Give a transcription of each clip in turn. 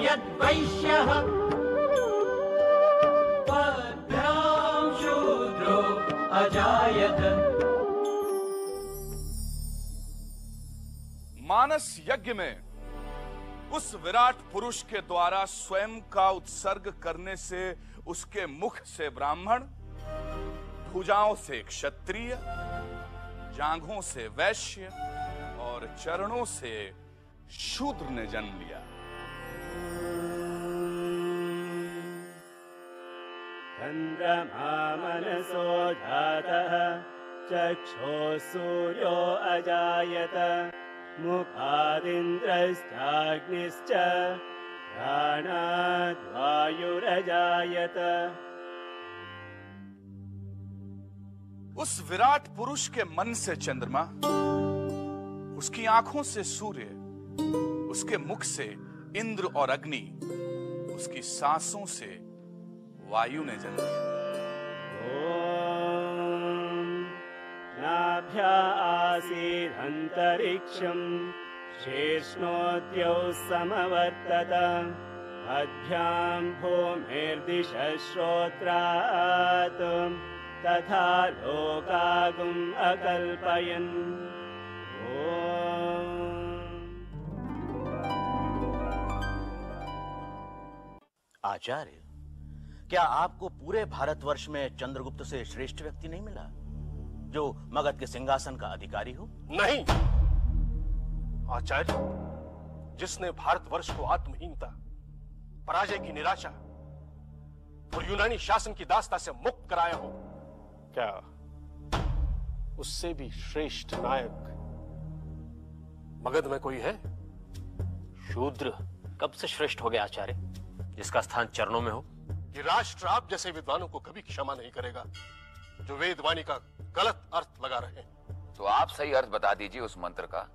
यद्वैश्यः पद्भ्यां शूद्रो अजायत। मानस यज्ञ में उस विराट पुरुष के द्वारा स्वयं का उत्सर्ग करने से उसके मुख से ब्राह्मण, भुजाओं से क्षत्रिय, जांघों से वैश्य और चरणों से शूद्र ने जन्म लिया। चंद्रमा मनसो जातः चक्षुः सूर्यो अजायत मुखादिन्द्रश्चाग्निश्च घ्राणाद् वायुरजायत। उस विराट पुरुष के मन से चंद्रमा, उसकी आंखों से सूर्य, उसके मुख से इंद्र और अग्नि, उसकी सांसों से वायु ने जन्म लिया। नाभ्या आसीदन्तरिक्षं शेष्णोद्यौ समवर्तत अभ्यां भूमिर्दिशः श्रोत्रात् तथा लोकागुम् अकल्पयन्। आचार्य, क्या आपको पूरे भारतवर्ष में चंद्रगुप्त से श्रेष्ठ व्यक्ति नहीं मिला जो मगध के सिंहासन का अधिकारी हो? नहीं आचार्य, जिसने भारतवर्ष को आत्महीनता, पराजय की निराशा और यूनानी शासन की दास्ता से मुक्त कराया हो, क्या उससे भी श्रेष्ठ नायक मगध में कोई है? शूद्र कब से श्रेष्ठ हो गया आचार्य, जिसका स्थान चरणों में हो? ये राष्ट्र आप जैसे विद्वानों को कभी क्षमा नहीं करेगा जो वेदवाणी का गलत अर्थ लगा रहे हैं। तो आप सही अर्थ बता दीजिए उस मंत्र का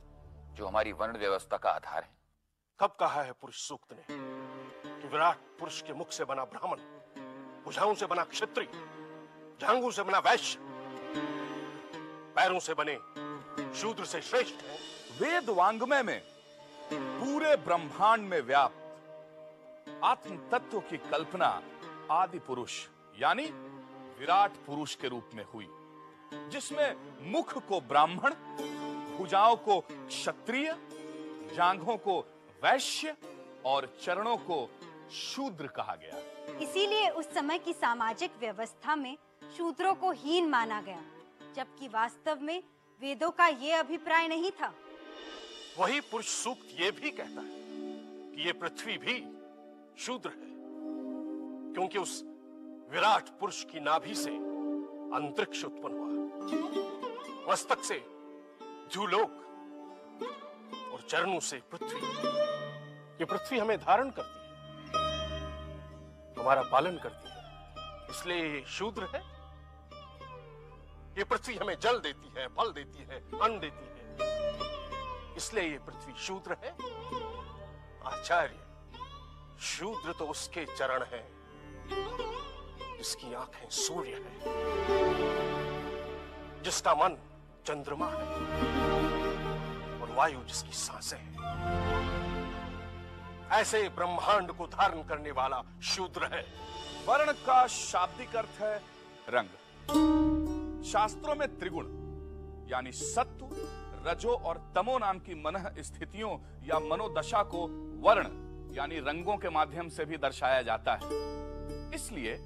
जो हमारी वर्ण व्यवस्था का आधार है। कब कहा है पुरुष सूक्त ने कि विराट पुरुष के मुख से बना ब्राह्मण, भुजाओं से बना क्षत्रिय, जांघों से बना वैश्य, पैरों से बने शूद्र से श्रेष्ठ है? वेद वांग्मय में पूरे ब्रह्मांड में व्याप्त आत्म तत्व की कल्पना आदि पुरुष यानी विराट पुरुष के रूप में हुई, जिसमें मुख को ब्राह्मण, भुजाओं को क्षत्रिय, जांघों को वैश्य और चरणों को शूद्र कहा गया। इसीलिए उस समय की सामाजिक व्यवस्था में शूद्रों को हीन माना गया, जबकि वास्तव में वेदों का ये अभिप्राय नहीं था। वही पुरुष सूक्त ये भी कहता है कि ये पृथ्वी भी शूद्र है, क्योंकि उस विराट पुरुष की नाभि से अंतरिक्ष उत्पन्न हुआ, मस्तक से द्युलोक और चरणों से पृथ्वी। ये पृथ्वी हमें धारण करती है, हमारा पालन करती है, इसलिए ये शूद्र है। ये पृथ्वी हमें जल देती है, फल देती है, अन्न देती है, इसलिए ये पृथ्वी शूद्र है। आचार्य, शूद्र तो उसके चरण हैं जिसकी आंखें सूर्य है, जिसका मन चंद्रमा है और वायु जिसकी सांसें हैं। ऐसे ब्रह्मांड को धारण करने वाला शूद्र है। वर्ण का शाब्दिक अर्थ है रंग। शास्त्रों में त्रिगुण यानी सत्व, रजो और तमो नाम की मनः स्थितियों या मनोदशा को वर्ण यानी रंगों के माध्यम से भी दर्शाया जाता है। इसलिए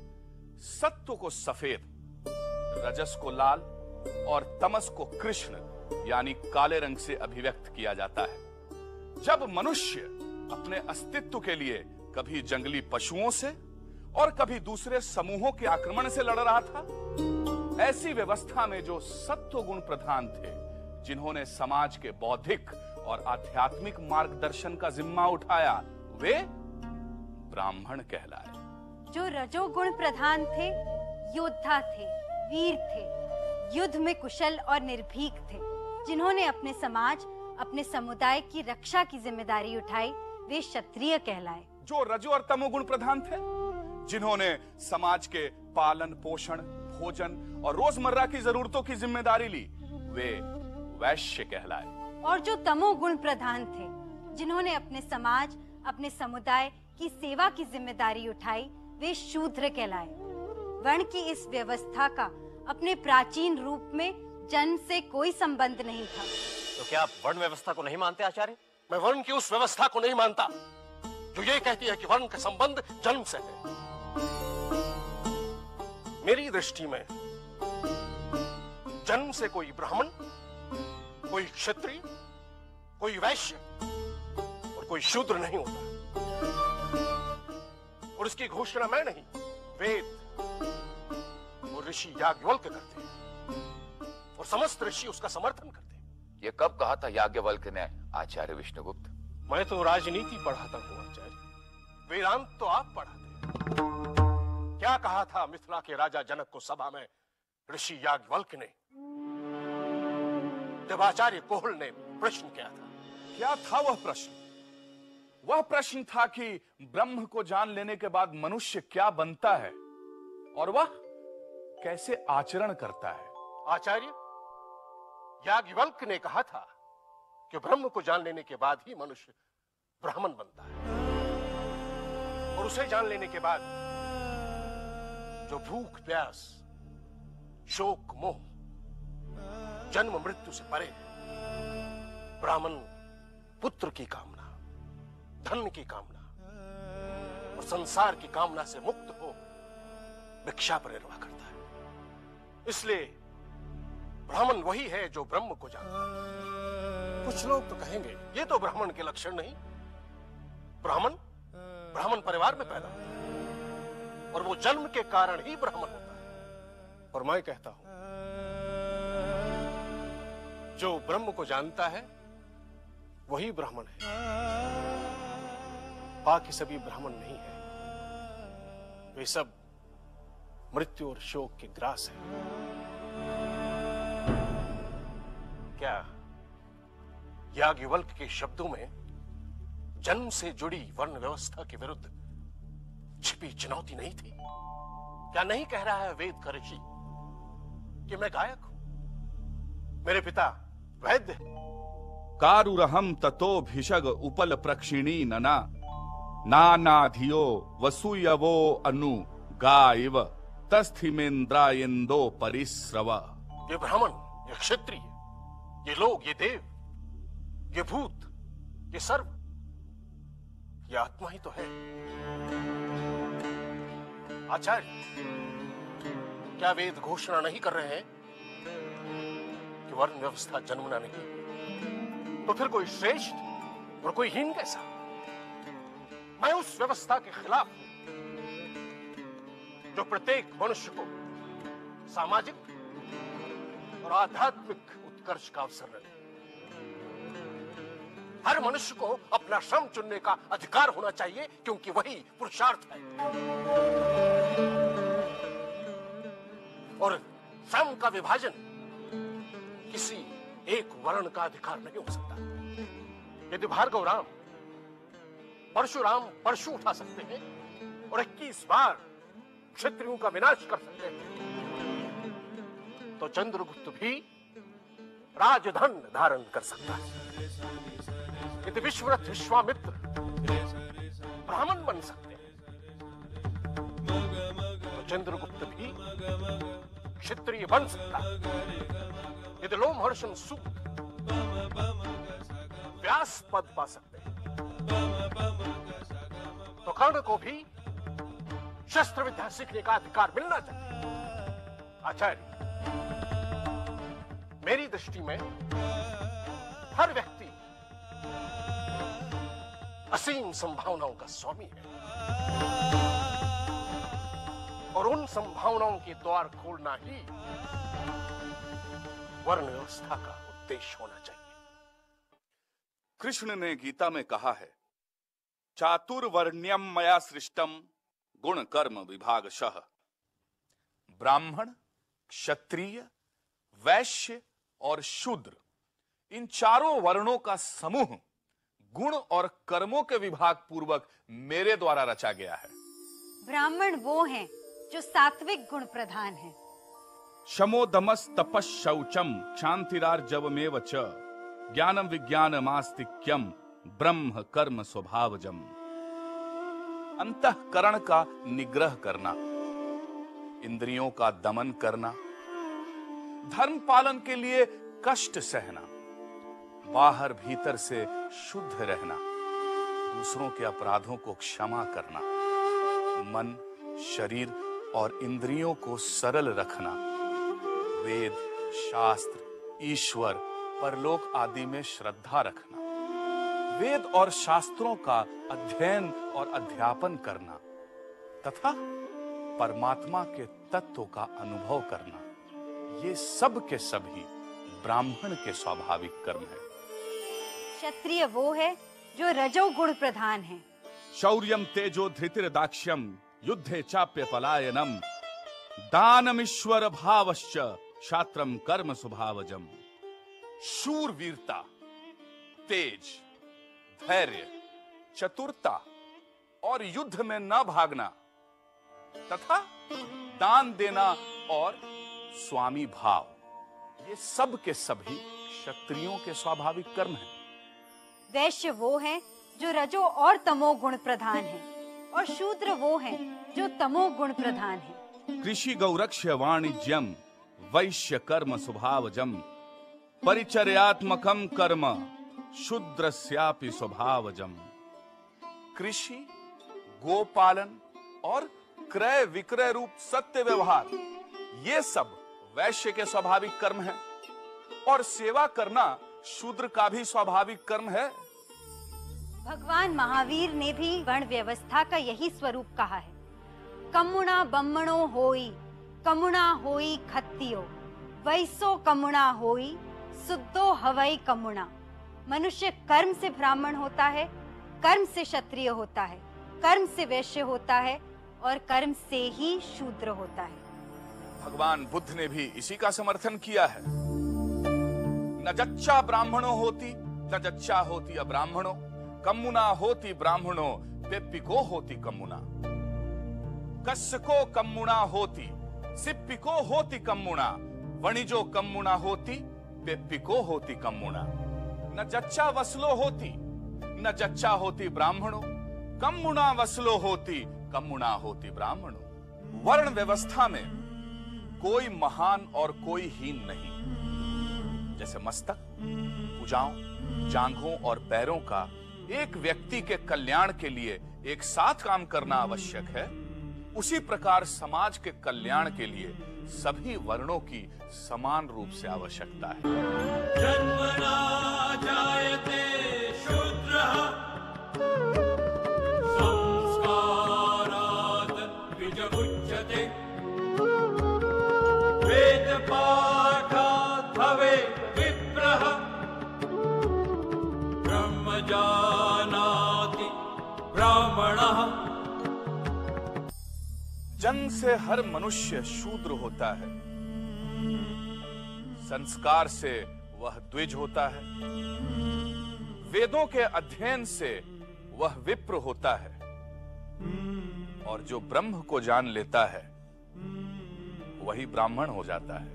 सत्व को सफेद, रजस को लाल और तमस को कृष्ण यानी काले रंग से अभिव्यक्त किया जाता है। जब मनुष्य अपने अस्तित्व के लिए कभी जंगली पशुओं से और कभी दूसरे समूहों के आक्रमण से लड़ रहा था, ऐसी व्यवस्था में जो सत्व गुण प्रधान थे, जिन्होंने समाज के बौद्धिक और आध्यात्मिक मार्गदर्शन का जिम्मा उठाया, वे ब्राह्मण कहलाए। जो रजोगुण प्रधान थे, योद्धा थे, वीर थे, युद्ध में कुशल और निर्भीक थे, जिन्होंने अपने समाज, अपने समुदाय की रक्षा की जिम्मेदारी उठाई, वे क्षत्रिय कहलाए। जो रजो और तमोगुण प्रधान थे, जिन्होंने समाज के पालन पोषण, भोजन और रोजमर्रा की जरूरतों की जिम्मेदारी ली, वे वैश्य कहलाए। और जो तमोगुण प्रधान थे, जिन्होंने अपने समाज, अपने समुदाय की सेवा की जिम्मेदारी उठाई वे शूद्र कहलाए। वर्ण की इस व्यवस्था का अपने प्राचीन रूप में जन्म से कोई संबंध नहीं था। तो क्या आप वर्ण व्यवस्था को नहीं मानते आचार्य? मैं वर्ण की उस व्यवस्था को नहीं मानता जो ये कहती है कि वर्ण का संबंध जन्म से है। मेरी दृष्टि में जन्म से कोई ब्राह्मण, कोई क्षत्रिय, कोई वैश्य और कोई शूद्र नहीं होता। और इसकी घोषणा मैं नहीं, वेद और ऋषि याज्ञवल्क्य करते हैं और समस्त ऋषि उसका समर्थन करते हैं। ये कब कहा था याज्ञवल्क्य ने आचार्य विष्णुगुप्त? मैं तो राजनीति पढ़ाता हूं आचार्य, वेदांत तो आप पढ़ाते हैं। क्या कहा था मिथिला के राजा जनक को सभा में ऋषि याज्ञवल्क्य ने जब आचार्य कोहल ने प्रश्न किया था? क्या था वह प्रश्न? वह प्रश्न था कि ब्रह्म को जान लेने के बाद मनुष्य क्या बनता है और वह कैसे आचरण करता है। आचार्य, याज्ञवल्क्य ने कहा था कि ब्रह्म को जान लेने के बाद ही मनुष्य ब्राह्मण बनता है और उसे जान लेने के बाद जो भूख प्यास, शोक मोह, जन्म मृत्यु से परे ब्राह्मण पुत्र की कामना, धन की कामना और संसार की कामना से मुक्त हो भिक्षा पर निर्वाह करता है। इसलिए ब्राह्मण वही है जो ब्रह्म को जानता है। कुछ लोग तो कहेंगे ये तो ब्राह्मण के लक्षण नहीं, ब्राह्मण परिवार में पैदा होता है और वो जन्म के कारण ही ब्राह्मण होता है। और मैं कहता हूं जो ब्रह्म को जानता है वही ब्राह्मण है, बाकी सभी ब्राह्मण नहीं है। वे सब मृत्यु और शोक के ग्रास हैं। क्या याज्ञवल्क्य के शब्दों में जन्म से जुड़ी वर्ण व्यवस्था के विरुद्ध छिपी चुनौती नहीं थी? क्या नहीं कह रहा है वेद का ऋषि कि मैं गायक हूं, मेरे पिता वैद्य हैं? कारुरहम ततो भिषग उपल प्रक्षिणी नना नानाधियो वसुयवो अनु गाइव तस्थिमेन्द्रायेन्दो परिस्रव। ये ब्राह्मण, ये क्षत्रिय, ये लोग, ये देव, ये भूत, ये सर्व, ये आत्मा ही तो है। आचार्य, क्या वेद घोषणा नहीं कर रहे हैं कि वर्ण व्यवस्था जन्मना नहीं? तो फिर कोई श्रेष्ठ और कोई हीन कैसा? मैं उस व्यवस्था के खिलाफ हूं जो प्रत्येक मनुष्य को सामाजिक और आध्यात्मिक उत्कर्ष का अवसर दे। हर मनुष्य को अपना श्रम चुनने का अधिकार होना चाहिए क्योंकि वही पुरुषार्थ है। और श्रम का विभाजन किसी एक वर्ण का अधिकार नहीं हो सकता। यदि भार्गव राम परशुराम परशु उठा सकते हैं और 21 बार क्षत्रियों का विनाश कर सकते हैं, तो चंद्रगुप्त भी राजधन धारण कर सकता है। यदि विश्वरथ विश्वामित्र ब्राह्मण बन सकते हैं, तो चंद्रगुप्त भी क्षत्रिय बन सकता है। यदि लोमहर्षण सूत व्यास पद पा सकते हैं, तो कर्ण को भी शस्त्र विद्या सीखने का अधिकार मिलना चाहिए। आचार्य, मेरी दृष्टि में हर व्यक्ति असीम संभावनाओं का स्वामी है और उन संभावनाओं के द्वार खोलना ही वर्ण व्यवस्था का उद्देश्य होना चाहिए। कृष्ण ने गीता में कहा है, चातुर्वर्ण्यम मया सृष्टम गुण कर्म विभागशः। ब्राह्मण, क्षत्रिय, वैश्य और शूद्र, इन चारों वर्णों का समूह गुण और कर्मों के विभाग पूर्वक मेरे द्वारा रचा गया है। ब्राह्मण वो हैं जो सात्विक गुण प्रधान हैं। शमोदमस तपस शौचम क्षांतिरार्जवमेव च ज्ञानम विज्ञानमास्तिक्यम ब्रह्म कर्म स्वभावजम। अंतःकरण का निग्रह करना, इंद्रियों का दमन करना, धर्म पालन के लिए कष्ट सहना, बाहर भीतर से शुद्ध रहना, दूसरों के अपराधों को क्षमा करना, मन, शरीर और इंद्रियों को सरल रखना, वेद, शास्त्र, ईश्वर, परलोक आदि में श्रद्धा रखना, वेद और शास्त्रों का अध्ययन और अध्यापन करना तथा परमात्मा के तत्व का अनुभव करना, ये सब के सभी ब्राह्मण के स्वाभाविक कर्म है। क्षत्रिय वो है जो रजोगुण प्रधान है। शौर्यम तेजो धृतिर दाक्ष्यम युद्धे चाप्य पलायनम दानमीश्वर भावश्च क्षात्रम कर्म स्वभावजम। शूरवीरता, तेज, धैर्य, चतुरता और युद्ध में न भागना तथा दान देना और स्वामी भाव, ये सब के सभी क्षत्रियों के स्वाभाविक कर्म हैं। वैश्य वो है जो रजो और तमो गुण प्रधान है और शूद्र वो है जो तमो गुण प्रधान है। कृषि गौरक्ष्य वाणिज्यम वैश्य कर्म स्वभावजम परिचर्यात्मकम कर्म शूद्रस्यापि स्वभावजम। कृषि, गोपालन और क्रय विक्रय रूप सत्य व्यवहार, ये सब वैश्य के स्वाभाविक कर्म हैं और सेवा करना शूद्र का भी स्वाभाविक कर्म है। भगवान महावीर ने भी वर्ण व्यवस्था का यही स्वरूप कहा है। कमुणा बम्मणो होई, कमुणा होई खत्तियो, वैसो कमुणा होई, सुद्धो हवई कमुणा। मनुष्य कर्म से ब्राह्मण होता है, कर्म से क्षत्रिय होता है, कर्म से वैश्य होता है और कर्म से ही शूद्र होता है। भगवान बुद्ध ने भी इसी का समर्थन किया है। न जच्चा ब्राह्मणों होती न जच्चा होती अब्राह्मणों, कम्मुना होती ब्राह्मणों पेप्पिको होती कम्मुना। कस्को कम्मुना होती सिप्पिको होती कम्मुना, वणिजो कम्मुना होती पेप्पिको होती कम्मुना। न जच्चा वसलो होती न जच्चा होती ब्राह्मणों, कम्मुना वसलो होती कम्मुना होती ब्राह्मणों। वर्ण व्यवस्था में कोई महान और कोई हीन नहीं। जैसे मस्तक, भुजाओं, जांघों और पैरों का एक व्यक्ति के कल्याण के लिए एक साथ काम करना आवश्यक है, उसी प्रकार समाज के कल्याण के लिए सभी वर्णों की समान रूप से आवश्यकता है। जन्मना जायते शूद्रः संस्कारात् द्विजमुच्यते, वेद पाठात् भवेत् विप्रः, ब्रह्म जानाति ब्राह्मणः। जन्म से हर मनुष्य शूद्र होता है, संस्कार से वह द्विज होता है, वेदों के अध्ययन से वह विप्र होता है और जो ब्रह्म को जान लेता है वही ब्राह्मण हो जाता है।